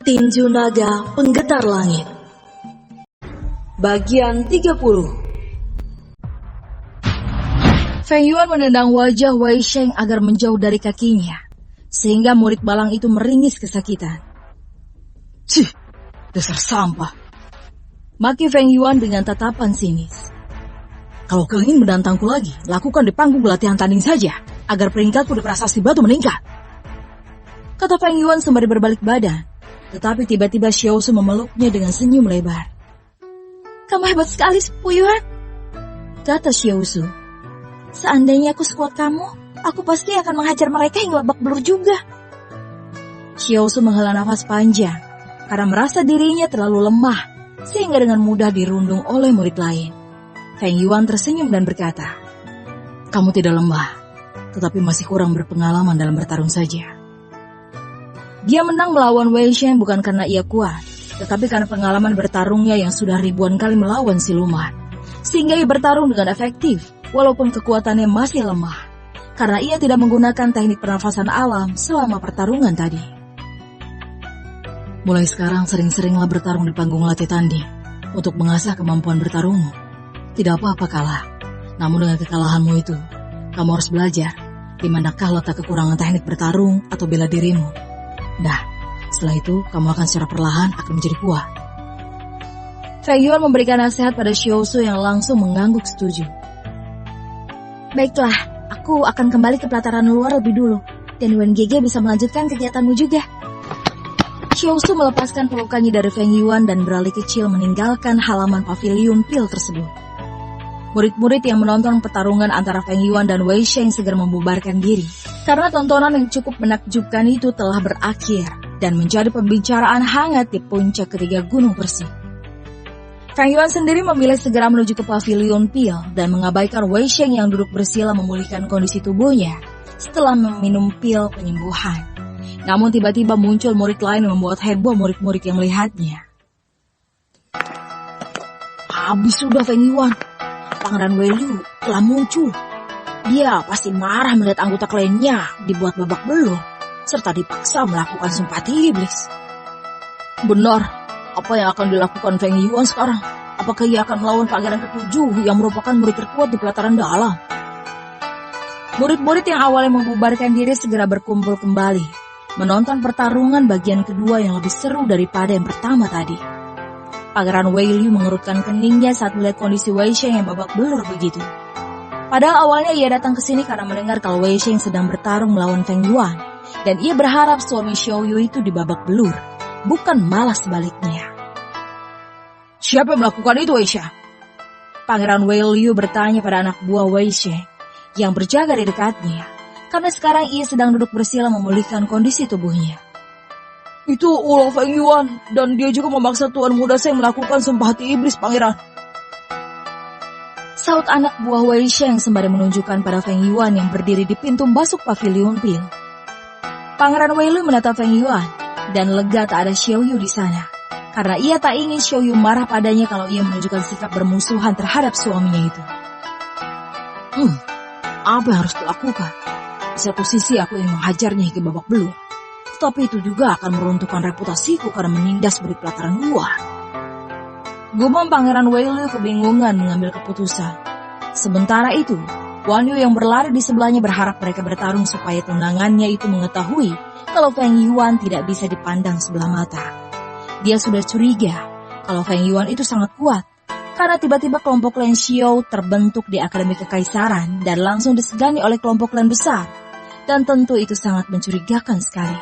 Tinju Naga Penggetar Langit. Bagian 30. Feng Yuan menendang wajah Wei Sheng agar menjauh dari kakinya, sehingga murid balang itu meringis kesakitan. Cih, dasar sampah. Maki Feng Yuan dengan tatapan sinis. Kalau kau ingin menantangku lagi, lakukan di panggung latihan tanding saja, agar peringkatku di prasasti batu meningkat. Kata Feng Yuan sembari berbalik badan, tetapi tiba-tiba Xiao Su memeluknya dengan senyum lebar. Kamu hebat sekali, Sepupu Yuan, kata Xiao Su. Seandainya aku sekuat kamu, aku pasti akan menghajar mereka hingga babak belur juga. Xiao Su menghela nafas panjang, karena merasa dirinya terlalu lemah, sehingga dengan mudah dirundung oleh murid lain. Feng Yuan tersenyum dan berkata, kamu tidak lemah, tetapi masih kurang berpengalaman dalam bertarung saja. Dia menang melawan Wei Shen bukan karena ia kuat, tetapi karena pengalaman bertarungnya yang sudah ribuan kali melawan siluman. Sehingga ia bertarung dengan efektif, walaupun kekuatannya masih lemah, karena ia tidak menggunakan teknik pernafasan alam selama pertarungan tadi. Mulai sekarang sering-seringlah bertarung di panggung latih tanding, untuk mengasah kemampuan bertarungmu. Tidak apa-apa kalah, namun dengan kekalahanmu itu, kamu harus belajar di manakah letak kekurangan teknik bertarung atau bela dirimu. Nah, setelah itu kamu akan secara perlahan akan menjadi kuat. Feng Yuan memberikan nasihat pada Xiao Su yang langsung mengangguk setuju. Baiklah, aku akan kembali ke pelataran luar lebih dulu, dan Wen Gege bisa melanjutkan kegiatanmu juga. Xiao Su melepaskan pelukannya dari Feng Yuan dan beralih kecil meninggalkan halaman pavilion pil tersebut. Murid-murid yang menonton pertarungan antara Feng Yuan dan Wei Sheng segera membubarkan diri, karena tontonan yang cukup menakjubkan itu telah berakhir dan menjadi pembicaraan hangat di puncak ketiga gunung Persik. Feng Yuan sendiri memilih segera menuju ke pavilion pil dan mengabaikan Wei Sheng yang duduk bersila memulihkan kondisi tubuhnya setelah meminum pil penyembuhan. Namun tiba-tiba muncul murid lain yang membuat heboh murid-murid yang melihatnya. Habis sudah Feng Yuan. Pangeran Wei Liu telah muncul. Dia pasti marah melihat anggota kliennya dibuat babak belur, serta dipaksa melakukan simpati iblis. Benar, apa yang akan dilakukan Feng Yuan sekarang? Apakah ia akan melawan pangeran ketujuh yang merupakan murid terkuat di pelataran dalam? Murid-murid yang awalnya membubarkan diri segera berkumpul kembali, menonton pertarungan bagian kedua yang lebih seru daripada yang pertama tadi. Pangeran Wei Liu mengerutkan keningnya saat melihat kondisi Wei Sheng yang babak belur begitu. Padahal awalnya ia datang ke sini karena mendengar kalau Wei Sheng sedang bertarung melawan Feng Yuan, dan ia berharap suami Xiao Yu itu di babak belur, bukan malah sebaliknya. Siapa yang melakukan itu, Wei Sheng? Pangeran Wei Liu bertanya pada anak buah Wei Sheng yang berjaga di dekatnya, karena sekarang ia sedang duduk bersila memulihkan kondisi tubuhnya. Itu ulah Feng Yuan, dan dia juga memaksa tuan muda saya melakukan sempati iblis, pangeran. Saut anak buah Wei Sheng sembari menunjukkan pada Feng Yuan yang berdiri di pintu masuk pavilion pil. Pangeran Wei Liu menatap Feng Yuan, dan lega tak ada Xiao Yu di sana, karena ia tak ingin Xiao Yu marah padanya kalau ia menunjukkan sikap bermusuhan terhadap suaminya itu. Apa yang harus dilakukan? Di satu sisi aku ingin menghajarnya hingga babak belur, tapi itu juga akan meruntuhkan reputasiku karena menindas murid pelataran luar. Gumam Pangeran Wei Liu kebingungan mengambil keputusan. Sementara itu, Guan Yu yang berlari di sebelahnya berharap mereka bertarung supaya tunangannya itu mengetahui kalau Feng Yuan tidak bisa dipandang sebelah mata. Dia sudah curiga kalau Feng Yuan itu sangat kuat, karena tiba-tiba kelompok klan Xiao terbentuk di Akademi Kekaisaran dan langsung disegani oleh kelompok klan besar, dan tentu itu sangat mencurigakan sekali.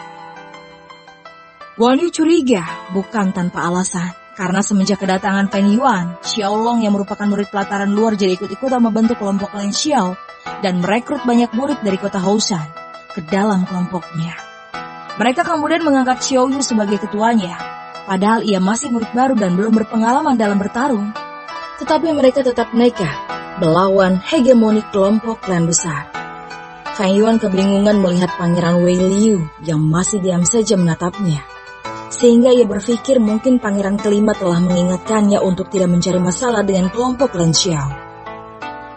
Guan Yu curiga bukan tanpa alasan, karena semenjak kedatangan Feng Yuan, Xiao Long yang merupakan murid pelataran luar jadi ikut-ikutan membentuk kelompok klan Xiao dan merekrut banyak murid dari kota Houshan ke dalam kelompoknya. Mereka kemudian mengangkat Xiao Yu sebagai ketuanya, padahal ia masih murid baru dan belum berpengalaman dalam bertarung. Tetapi mereka tetap nekat melawan hegemoni kelompok klan besar. Feng Yuan kebingungan melihat Pangeran Wei Liu yang masih diam saja menatapnya, sehingga ia berpikir mungkin pangeran kelima telah mengingatkannya untuk tidak mencari masalah dengan kelompok klan Xiao.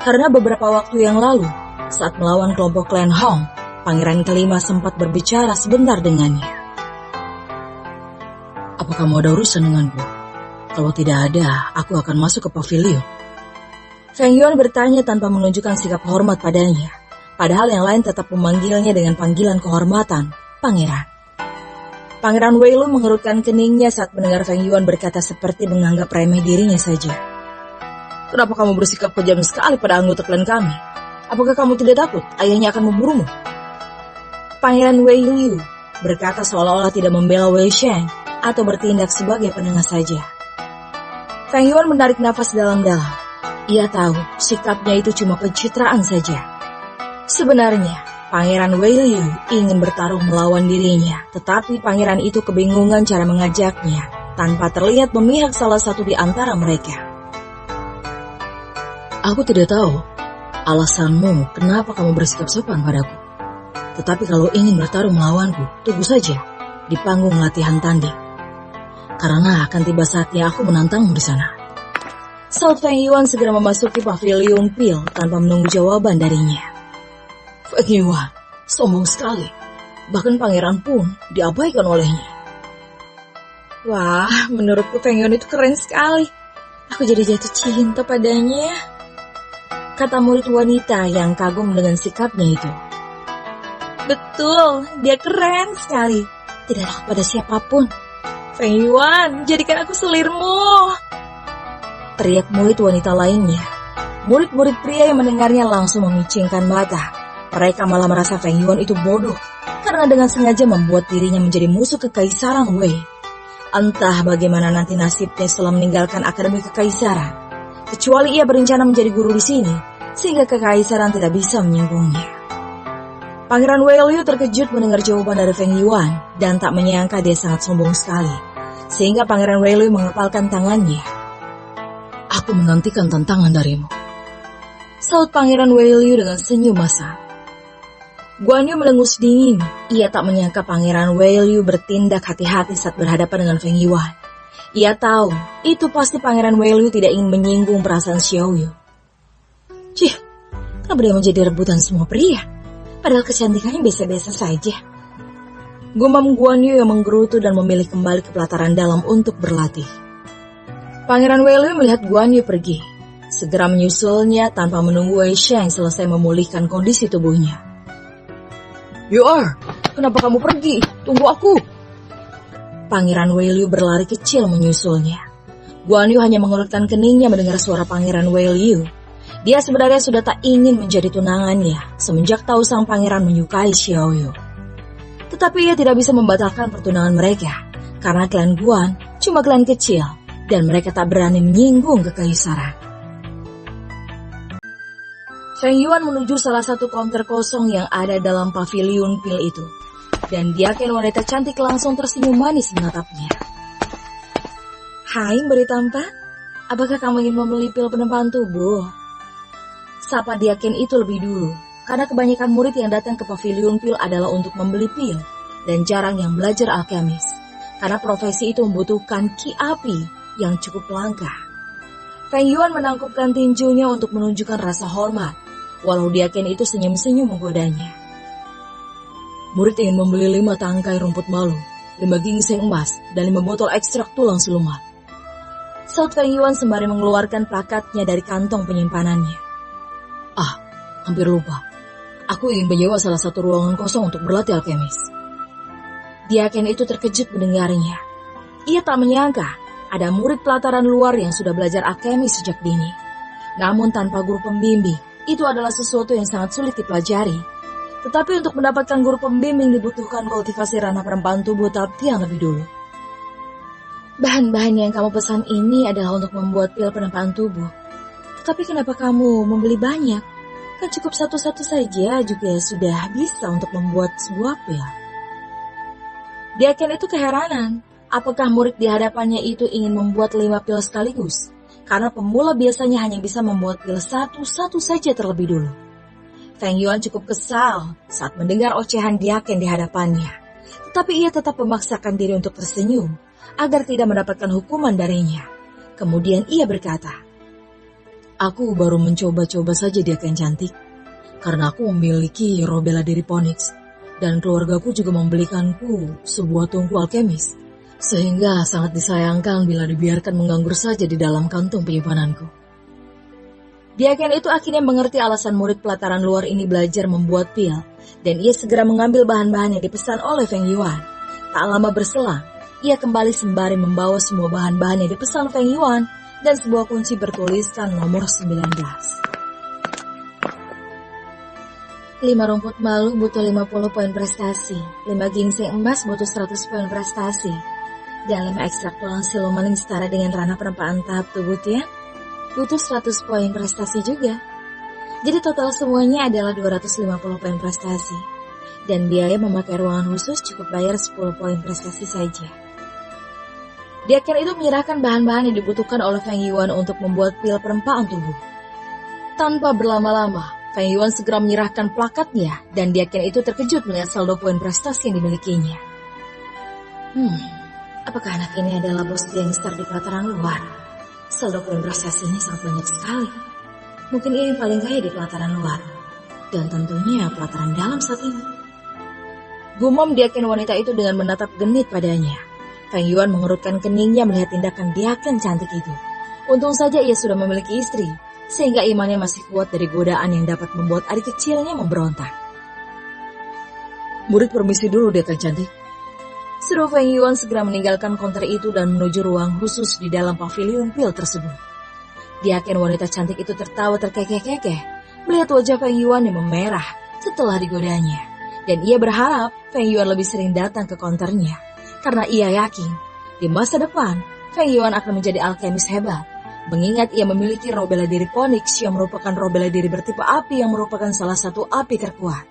Karena beberapa waktu yang lalu, saat melawan kelompok klan Hong, pangeran kelima sempat berbicara sebentar dengannya. Apa kamu ada urusan denganku? Kalau tidak ada, aku akan masuk ke pavilion. Feng Yuan bertanya tanpa menunjukkan sikap hormat padanya. Padahal yang lain tetap memanggilnya dengan panggilan kehormatan, Pangeran. Pangeran Weilu mengerutkan keningnya saat mendengar Feng Yuan berkata seperti menganggap remeh dirinya saja. Kenapa kamu bersikap kejam sekali pada anggota klan kami? Apakah kamu tidak takut ayahnya akan memburumu? Pangeran Wei Liu berkata seolah-olah tidak membela Wei Sheng atau bertindak sebagai penengah saja. Feng Yuan menarik nafas dalam-dalam. Ia tahu sikapnya itu cuma pencitraan saja. Sebenarnya, Pangeran Wei Liu ingin bertarung melawan dirinya, tetapi pangeran itu kebingungan cara mengajaknya tanpa terlihat memihak salah satu di antara mereka. Aku tidak tahu alasanmu kenapa kamu bersikap sopan padaku. Tetapi kalau ingin bertarung melawanku, tunggu saja di panggung latihan tanding. Karena akan tiba saatnya aku menantangmu di sana. Saud Feng Yuan segera memasuki pavilion pil tanpa menunggu jawaban darinya. Feng Yuan, sombong sekali. Bahkan pangeran pun diabaikan olehnya. Wah, menurutku Feng Yuan itu keren sekali. Aku jadi jatuh cinta padanya, kata murid wanita yang kagum dengan sikapnya itu. Betul, dia keren sekali. Tidak takut pada siapapun. Feng Yuan, jadikan aku selirmu, teriak murid wanita lainnya. Murid-murid pria yang mendengarnya langsung memicingkan mata. Mereka malah merasa Feng Yuan itu bodoh karena dengan sengaja membuat dirinya menjadi musuh kekaisaran Wei. Entah bagaimana nanti nasibnya setelah meninggalkan Akademi Kekaisaran. Kecuali ia berencana menjadi guru di sini, sehingga kekaisaran tidak bisa menyinggungnya. Pangeran Wei Liu terkejut mendengar jawaban dari Feng Yuan dan tak menyangka dia sangat sombong sekali. Sehingga Pangeran Wei Liu mengepalkan tangannya. Aku menantikan tantangan darimu, saut Pangeran Wei Liu dengan senyum masam. Guan Yu melengus dingin. Ia tak menyangka Pangeran Wei Liu bertindak hati-hati saat berhadapan dengan Feng Yuan. Ia tahu itu pasti Pangeran Wei Liu tidak ingin menyinggung perasaan Xiao Yu. Cih, kenapa dia menjadi rebutan semua pria? Padahal kecantikannya biasa-biasa saja. Gumam Guan Yu yang menggerutu dan memilih kembali ke pelataran dalam untuk berlatih. Pangeran Wei Liu melihat Guan Yu pergi. Segera menyusulnya tanpa menunggu Wei Sheng selesai memulihkan kondisi tubuhnya. You are, kenapa kamu pergi? Tunggu aku. Pangeran Wei Liu berlari kecil menyusulnya. Guan Yu hanya mengerutkan keningnya mendengar suara Pangeran Wei Liu. Dia sebenarnya sudah tak ingin menjadi tunangannya semenjak tahu sang pangeran menyukai Xiao Yu. Tetapi ia tidak bisa membatalkan pertunangan mereka karena klan Guan cuma klan kecil dan mereka tak berani menyinggung kekaisaran. Feng Yuan menuju salah satu counter kosong yang ada dalam pavilion pil itu. Dan diaken wanita cantik langsung tersenyum manis menatapnya. Hai mberi tampan, apakah kamu ingin membeli pil penempaan tubuh? Sapa diaken itu lebih dulu, karena kebanyakan murid yang datang ke pavilion pil adalah untuk membeli pil, dan jarang yang belajar alkemis, karena profesi itu membutuhkan ki api yang cukup langka. Feng Yuan menangkupkan tinjunya untuk menunjukkan rasa hormat, walau diaken itu senyum-senyum menggodanya. Murid ingin membeli 5 tangkai rumput malu, 5 gingseng emas, dan 5 botol ekstrak tulang siluman. Saud Feng Yuan sembari mengeluarkan plakatnya dari kantong penyimpanannya. Hampir lupa. Aku ingin menyewa salah satu ruangan kosong untuk berlatih alkemis. Diaken itu terkejut mendengarnya. Ia tak menyangka ada murid pelataran luar yang sudah belajar alkemis sejak dini. Namun tanpa guru pembimbing, itu adalah sesuatu yang sangat sulit dipelajari. Tetapi untuk mendapatkan guru pembimbing dibutuhkan kultivasi ranah perempaan tubuh tahap yang lebih dulu. Bahan-bahan yang kamu pesan ini adalah untuk membuat pil penempaan tubuh. Tetapi kenapa kamu membeli banyak? Kan cukup satu-satu saja juga sudah bisa untuk membuat sebuah pil. Diaken itu keheranan. Apakah murid di hadapannya itu ingin membuat 5 pil sekaligus? Karena pemula biasanya hanya bisa membuat pil satu-satu saja terlebih dulu. Feng Yuan cukup kesal saat mendengar ocehan diaken di hadapannya. Tetapi ia tetap memaksakan diri untuk tersenyum agar tidak mendapatkan hukuman darinya. Kemudian ia berkata, Aku baru mencoba-coba saja diaken cantik, karena aku memiliki roh bela diri Ponix, dan keluargaku juga membelikanku sebuah tungku alkemis. Sehingga sangat disayangkan bila dibiarkan menganggur saja di dalam kantung penyimpananku. Diaken itu akhirnya mengerti alasan murid pelataran luar ini belajar membuat pil, dan ia segera mengambil bahan-bahan yang dipesan oleh Feng Yuan. Tak lama berselang, ia kembali sembari membawa semua bahan-bahan yang dipesan Feng Yuan dan sebuah kunci bertuliskan nomor 19. 5 rumput malu butuh 50 poin prestasi, 5 gingseng emas butuh 100 poin prestasi, dan 5 ekstrak tulang siluman yang setara dengan ranah perempaan tahap tubuh Tian butuh 100 poin prestasi juga. Jadi total semuanya adalah 250 poin prestasi. Dan biaya memakai ruangan khusus cukup bayar 10 poin prestasi saja. Diaken itu menyerahkan bahan-bahan yang dibutuhkan oleh Feng Yuan untuk membuat pil perempaan tubuh. Tanpa berlama-lama, Feng Yuan segera menyerahkan plakatnya dan Diaken itu terkejut melihat saldo poin prestasi yang dimilikinya. Apakah anak ini adalah bos gangster di pelataran luar? Saldo poin prestasi ini sangat banyak sekali. Mungkin ia yang paling kaya di pelataran luar. Dan tentunya pelataran dalam saat ini. Gumam Diaken wanita itu dengan menatap genit padanya. Feng Yuan mengerutkan keningnya melihat tindakan Diaken cantik itu. Untung saja ia sudah memiliki istri, sehingga imannya masih kuat dari godaan yang dapat membuat adik kecilnya memberontak. Murid permisi dulu Diaken cantik. Seru Feng Yuan segera meninggalkan konter itu dan menuju ruang khusus di dalam pavilion pil tersebut. Diaken wanita cantik itu tertawa terkekeh-kekeh melihat wajah Feng Yuan yang memerah setelah digodanya. Dan ia berharap Feng Yuan lebih sering datang ke konternya. Karena ia yakin di masa depan Feng Yuan akan menjadi alkemis hebat. Mengingat ia memiliki roh bela diri Phoenix yang merupakan roh bela diri bertipe api yang merupakan salah satu api terkuat.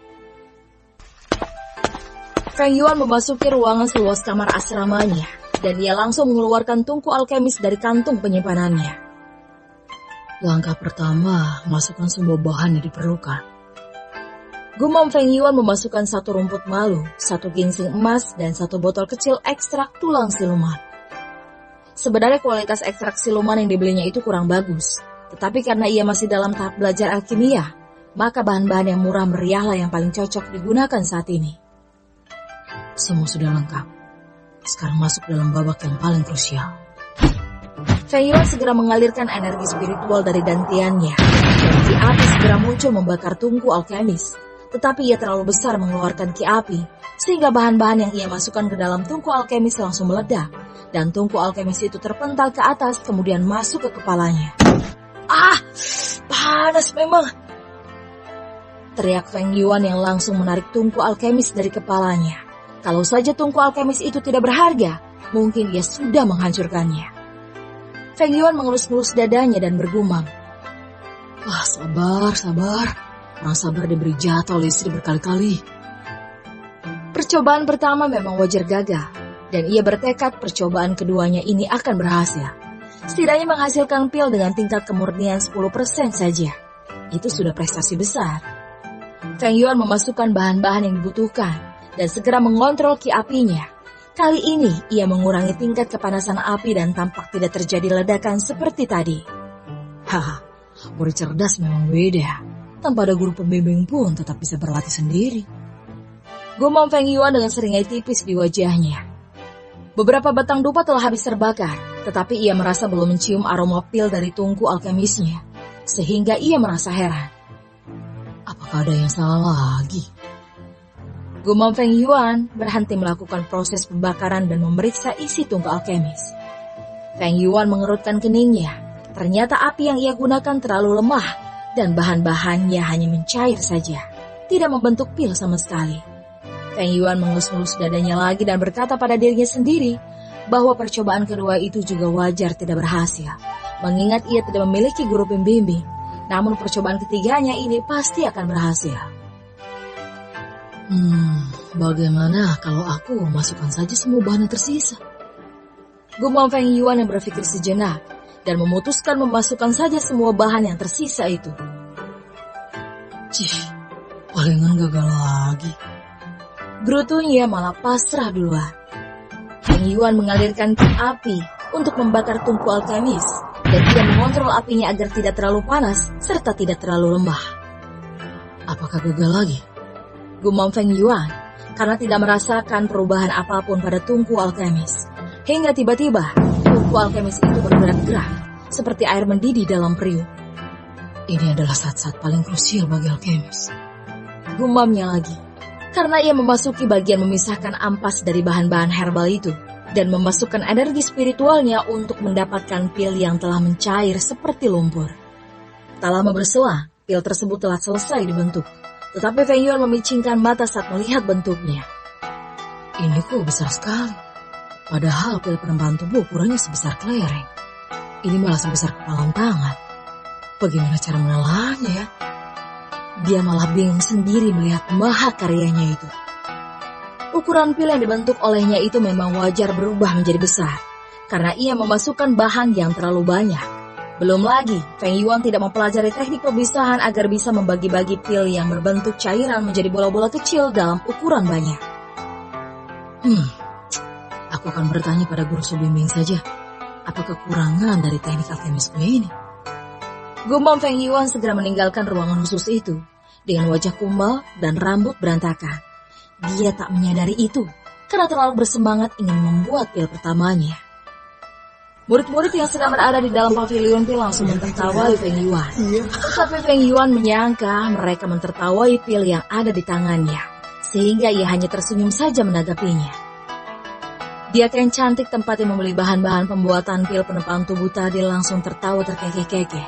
Feng Yuan memasuki ruangan seluas kamar asramanya, dan ia langsung mengeluarkan tungku alkemis dari kantung penyimpanannya. Langkah pertama, masukkan semua bahan yang diperlukan. Gumam Feng Yuan memasukkan 1 rumput malu, 1 ginseng emas, dan 1 botol kecil ekstrak tulang siluman. Sebenarnya kualitas ekstrak siluman yang dibelinya itu kurang bagus, tetapi karena ia masih dalam tahap belajar alkimia, maka bahan-bahan yang murah meriahlah yang paling cocok digunakan saat ini. Semua sudah lengkap. Sekarang masuk dalam babak yang paling krusial. Feng Yuan segera mengalirkan energi spiritual dari dantiannya. Dan ki api segera muncul membakar tungku alkemis. Tetapi ia terlalu besar mengeluarkan ki api, sehingga bahan-bahan yang ia masukkan ke dalam tungku alkemis langsung meledak. Dan tungku alkemis itu terpental ke atas kemudian masuk ke kepalanya. Panas memang. Teriak Feng Yuan yang langsung menarik tungku alkemis dari kepalanya. Kalau saja tungku alkemis itu tidak berharga, mungkin ia sudah menghancurkannya. Feng Yuan mengelus-ngelus dadanya dan bergumam. Sabar. Orang sabar diberi jatah oleh istri berkali-kali. Percobaan pertama memang wajar gagal, dan ia bertekad percobaan keduanya ini akan berhasil. Setidaknya menghasilkan pil dengan tingkat kemurnian 10% saja. Itu sudah prestasi besar. Feng Yuan memasukkan bahan-bahan yang dibutuhkan dan segera mengontrol ki apinya. Kali ini ia mengurangi tingkat kepanasan api dan tampak tidak terjadi ledakan seperti tadi. Murid cerdas memang beda. Tanpa ada guru pembimbing pun tetap bisa berlatih sendiri. Gumam Feng Yuan dengan seringai tipis di wajahnya. Beberapa batang dupa telah habis terbakar, tetapi ia merasa belum mencium aroma pil dari tungku alkemisnya, sehingga ia merasa heran. Apakah ada yang salah lagi? Gumam Feng Yuan berhenti melakukan proses pembakaran dan memeriksa isi tungku alkemis. Feng Yuan mengerutkan keningnya. Ternyata api yang ia gunakan terlalu lemah dan bahan-bahannya hanya mencair saja, tidak membentuk pil sama sekali. Feng Yuan mengelus-ngelus dadanya lagi dan berkata pada dirinya sendiri bahwa percobaan kedua itu juga wajar tidak berhasil, mengingat ia tidak memiliki guru pembimbing. Namun percobaan ketiganya ini pasti akan berhasil. Bagaimana kalau aku masukkan saja semua bahan yang tersisa? Gumam Feng Yuan yang berpikir sejenak dan memutuskan memasukkan saja semua bahan yang tersisa itu. Palingan gagal lagi. Gerutunya malah pasrah duluan. Feng Yuan mengalirkan api untuk membakar tungku alkemis dan ia mengontrol apinya agar tidak terlalu panas serta tidak terlalu lemah. Apakah gagal lagi? Gumam Feng Yuan karena tidak merasakan perubahan apapun pada tungku alkemis. Hingga tiba-tiba, tubuh alkemis itu bergerak-gerak, seperti air mendidih dalam periuk. Ini adalah saat-saat paling krusial bagi alkemis. Gumamnya lagi, karena ia memasuki bagian memisahkan ampas dari bahan-bahan herbal itu, dan memasukkan energi spiritualnya untuk mendapatkan pil yang telah mencair seperti lumpur. Tak lama berselang, pil tersebut telah selesai dibentuk, tetapi Feng Yuan memicingkan mata saat melihat bentuknya. Ini kok besar sekali, padahal pil penambahan tubuh ukurannya sebesar kelereng. Ini malah sebesar kepalan tangan. Bagaimana cara mengelolanya ya? Dia malah bingung sendiri melihat mahakaryanya itu. Ukuran pil yang dibentuk olehnya itu memang wajar berubah menjadi besar, karena ia memasukkan bahan yang terlalu banyak. Belum lagi, Feng Yuan tidak mempelajari teknik pemisahan agar bisa membagi-bagi pil yang berbentuk cairan menjadi bola-bola kecil dalam ukuran banyak. Aku akan bertanya pada guru Subimbing saja, apa kekurangan dari teknik alkemisku ini? Gumam Feng Yuan segera meninggalkan ruangan khusus itu, dengan wajah kumbal dan rambut berantakan. Dia tak menyadari itu, karena terlalu bersemangat ingin membuat pil pertamanya. Murid-murid yang sedang berada di dalam pavilion pil langsung mentertawai Feng Yuan. Tetapi Feng Yuan menyangka mereka mentertawai pil yang ada di tangannya, sehingga ia hanya tersenyum saja menanggapinya. Dia yang cantik tempat yang membeli bahan-bahan pembuatan pil penempaan tubuh tadi langsung tertawa terkekeh-kekeh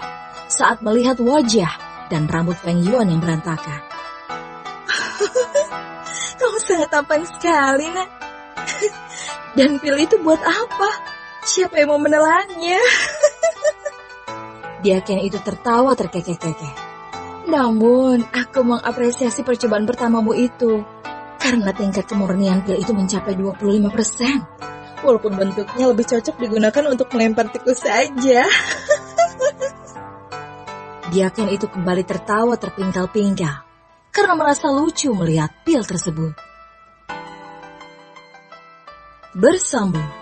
saat melihat wajah dan rambut Feng Yuan yang berantakan. Kamu sangat tampan sekali, nak. Dan pil itu buat apa? Siapa yang mau menelannya? Diaken itu tertawa terkekeh-kekeh. Namun, aku mengapresiasi percobaan pertamamu itu, karena tingkat kemurnian pil itu mencapai 25%. Walaupun bentuknya lebih cocok digunakan untuk melempar tikus saja. Diaken itu kembali tertawa terpingkal-pingkal, karena merasa lucu melihat pil tersebut. Bersambung.